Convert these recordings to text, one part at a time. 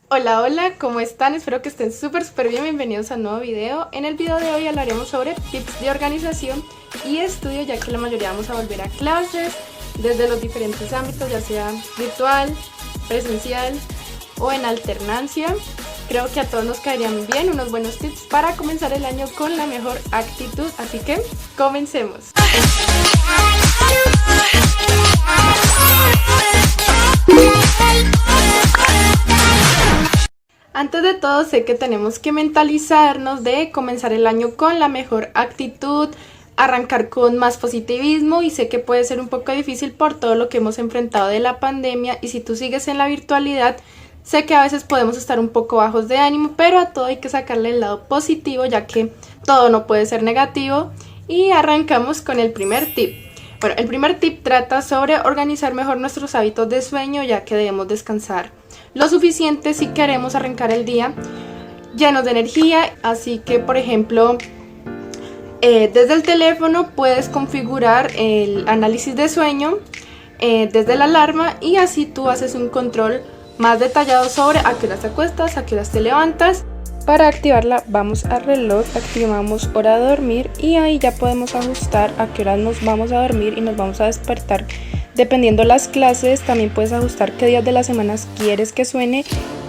Hola, hola, ¿cómo están? Espero que estén súper bien, bienvenidos a un nuevo video. En el video de hoy hablaremos sobre tips de organización y estudio, ya que la mayoría vamos a volver a clases desde los diferentes ámbitos, ya sea virtual, presencial o en alternancia. Creo que a todos nos caerían bien unos buenos tips para comenzar el año con la mejor actitud, así que comencemos. Antes de todo, sé que tenemos que mentalizarnos de comenzar el año con la mejor actitud, arrancar con más positivismo, y sé que puede ser un poco difícil por todo lo que hemos enfrentado de la pandemia, y si tú sigues en la virtualidad, sé que a veces podemos estar un poco bajos de ánimo, pero a todo hay que sacarle el lado positivo, ya que todo no puede ser negativo. Y arrancamos con el primer tip. Bueno, el primer tip trata sobre organizar mejor nuestros hábitos de sueño, ya que debemos descansar lo suficiente si queremos arrancar el día llenos de energía. Así que, por ejemplo, desde el teléfono puedes configurar el análisis de sueño desde la alarma, y así tú haces un control más detallado sobre a qué horas te acuestas, a qué horas te levantas. Para activarla vamos al reloj, activamos hora de dormir y ahí ya podemos ajustar a qué horas nos vamos a dormir y nos vamos a despertar. Dependiendo las clases, también puedes ajustar qué días de la semana quieres que suene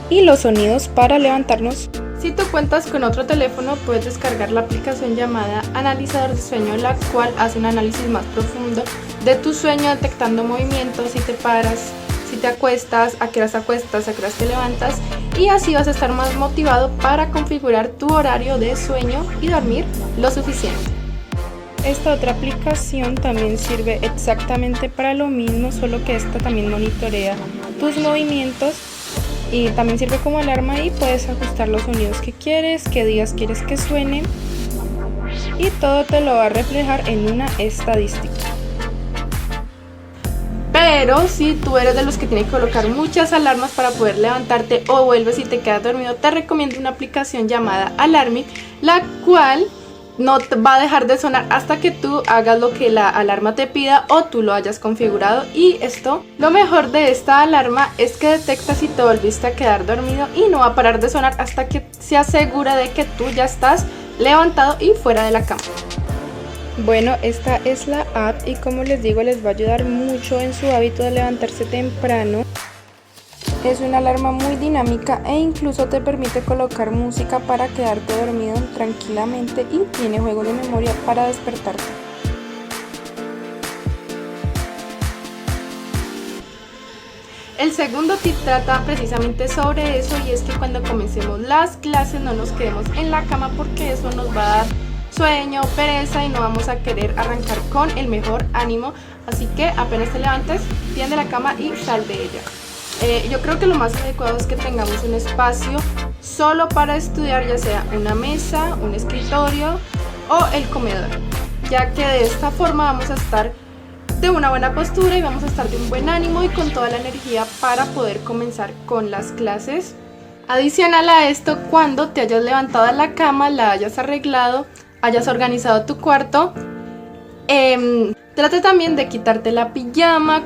y los sonidos para levantarnos. Si tú cuentas con otro teléfono, puedes descargar la aplicación llamada Analizador de Sueño, la cual hace un análisis más profundo de tu sueño, detectando movimientos, si te paras, si te acuestas, a qué horas te acuestas, a qué horas te levantas, y así vas a estar más motivado para configurar tu horario de sueño y dormir lo suficiente. Esta otra aplicación también sirve exactamente para lo mismo, solo que esta también monitorea tus movimientos y también sirve como alarma, y puedes ajustar los sonidos que quieres, qué días quieres que suene, y todo te lo va a reflejar en una estadística. Pero si tú eres de los que tienen que colocar muchas alarmas para poder levantarte o vuelves y te quedas dormido, te recomiendo una aplicación llamada Alarmy, la cual no te va a dejar de sonar hasta que tú hagas lo que la alarma te pida o tú lo hayas configurado. Y esto, lo mejor de esta alarma es que detecta si te volviste a quedar dormido y no va a parar de sonar hasta que se asegura de que tú ya estás levantado y fuera de la cama. Bueno, esta es la app y, como les digo, les va a ayudar mucho en su hábito de levantarse temprano. Es una alarma muy dinámica e incluso te permite colocar música para quedarte dormido tranquilamente, y tiene juegos de memoria para despertarte. El segundo tip trata precisamente sobre eso, y es que cuando comencemos las clases no nos quedemos en la cama, porque eso nos va a dar sueño, pereza, y no vamos a querer arrancar con el mejor ánimo. Así que apenas te levantes, tiende la cama y sal de ella. Yo creo que lo más adecuado es que tengamos un espacio solo para estudiar, ya sea una mesa, un escritorio o el comedor, ya que de esta forma vamos a estar de una buena postura y vamos a estar de un buen ánimo y con toda la energía para poder comenzar con las clases. Adicional a esto, cuando te hayas levantado de la cama, la hayas arreglado, hayas organizado tu cuarto, trata también de quitarte la pijama,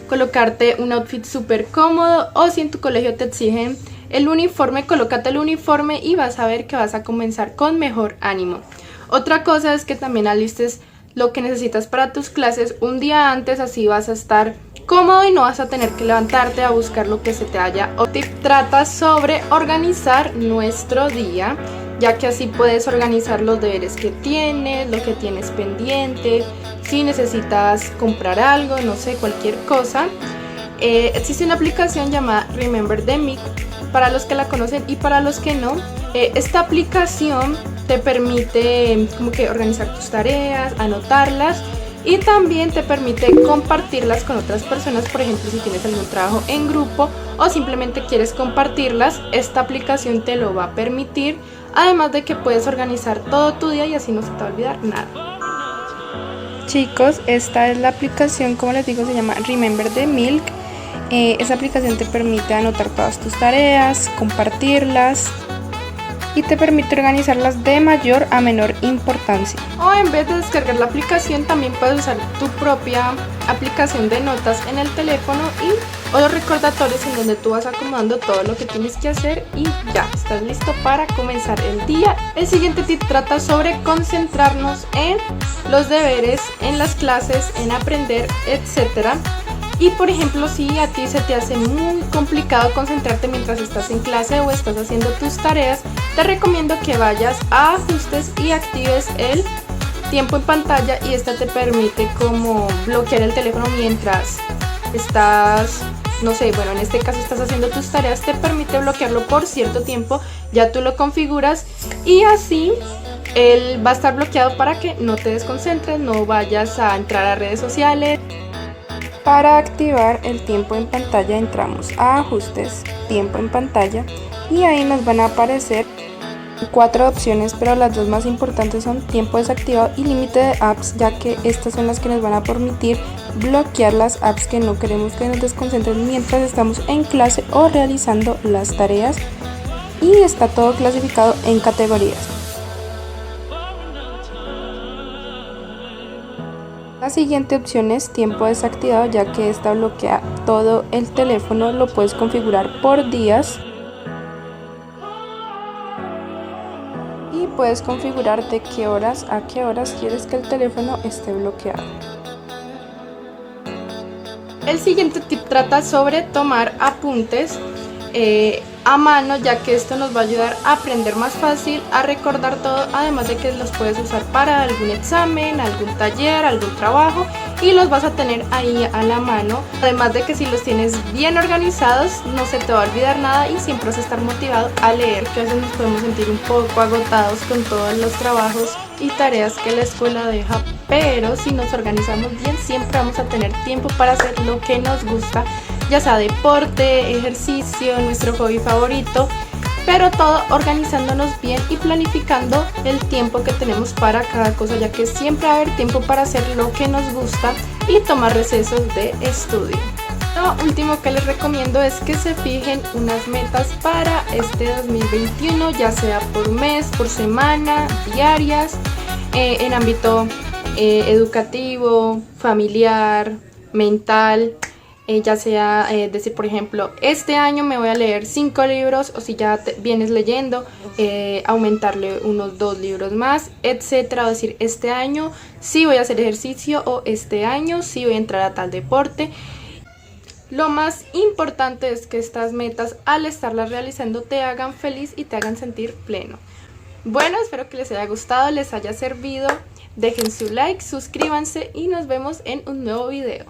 colocarte un outfit súper cómodo, o si en tu colegio te exigen el uniforme, colócate el uniforme y vas a ver que vas a comenzar con mejor ánimo. Otra cosa es que también alistes lo que necesitas para tus clases un día antes, así vas a estar cómodo y no vas a tener que levantarte a buscar lo que se te haya. O tip trata sobre organizar nuestro día, ya que así puedes organizar los deberes que tienes, lo que tienes pendiente, si necesitas comprar algo, no sé, cualquier cosa. Existe una aplicación llamada Remember the Meek, para los que la conocen y para los que no. Esta aplicación te permite como que organizar tus tareas, anotarlas, y también te permite compartirlas con otras personas. Por ejemplo, si tienes algún trabajo en grupo o simplemente quieres compartirlas, esta aplicación te lo va a permitir. Además de que puedes organizar todo tu día y así no se te va a olvidar nada. Chicos, esta es la aplicación, como les digo, se llama Remember the Milk. Esa aplicación te permite anotar todas tus tareas, compartirlas y te permite organizarlas de mayor a menor importancia. O en vez de descargar la aplicación, también puedes usar tu propia aplicación de notas en el teléfono y o los recordatorios en donde tú vas acomodando todo lo que tienes que hacer y ya estás listo para comenzar el día. El siguiente tip trata sobre concentrarnos en los deberes, en las clases, en aprender, etcétera. Y por ejemplo, si a ti se te hace muy complicado concentrarte mientras estás en clase o estás haciendo tus tareas, te recomiendo que vayas a ajustes y actives el tiempo en pantalla, y esta te permite como bloquear el teléfono mientras estás, no sé, bueno, en este caso estás haciendo tus tareas, te permite bloquearlo por cierto tiempo, ya tú lo configuras y así él va a estar bloqueado para que no te desconcentres, no vayas a entrar a redes sociales. Para activar el tiempo en pantalla entramos a ajustes, tiempo en pantalla, y ahí nos van a aparecer 4 opciones, pero las dos más importantes son tiempo desactivado y límite de apps, ya que estas son las que nos van a permitir bloquear las apps que no queremos que nos desconcentren mientras estamos en clase o realizando las tareas, y está todo clasificado en categorías. La siguiente opción es tiempo desactivado, ya que esta bloquea todo el teléfono, lo puedes configurar por días y puedes configurar de qué horas a qué horas quieres que el teléfono esté bloqueado. El siguiente tip trata sobre tomar apuntes a mano, ya que esto nos va a ayudar a aprender más fácil, a recordar todo, además de que los puedes usar para algún examen, algún taller, algún trabajo, y los vas a tener ahí a la mano. Además de que si los tienes bien organizados no se te va a olvidar nada y siempre vas a estar motivado a leer, que a veces nos podemos sentir un poco agotados con todos los trabajos y tareas que la escuela deja, pero si nos organizamos bien siempre vamos a tener tiempo para hacer lo que nos gusta, ya sea deporte, ejercicio, nuestro hobby favorito, pero todo organizándonos bien y planificando el tiempo que tenemos para cada cosa, ya que siempre va a haber tiempo para hacer lo que nos gusta y tomar recesos de estudio. Lo último que les recomiendo es que se fijen unas metas para este 2021, ya sea por mes, por semana, diarias, en ámbito educativo, familiar, mental. Ya sea decir, por ejemplo, este año me voy a leer 5 libros, o si ya vienes leyendo, aumentarle unos 2 libros más, etcétera. O decir, este año sí voy a hacer ejercicio, o este año sí voy a entrar a tal deporte. Lo más importante es que estas metas, al estarlas realizando, te hagan feliz y te hagan sentir pleno. Bueno, espero que les haya gustado, les haya servido. Dejen su like, suscríbanse y nos vemos en un nuevo video.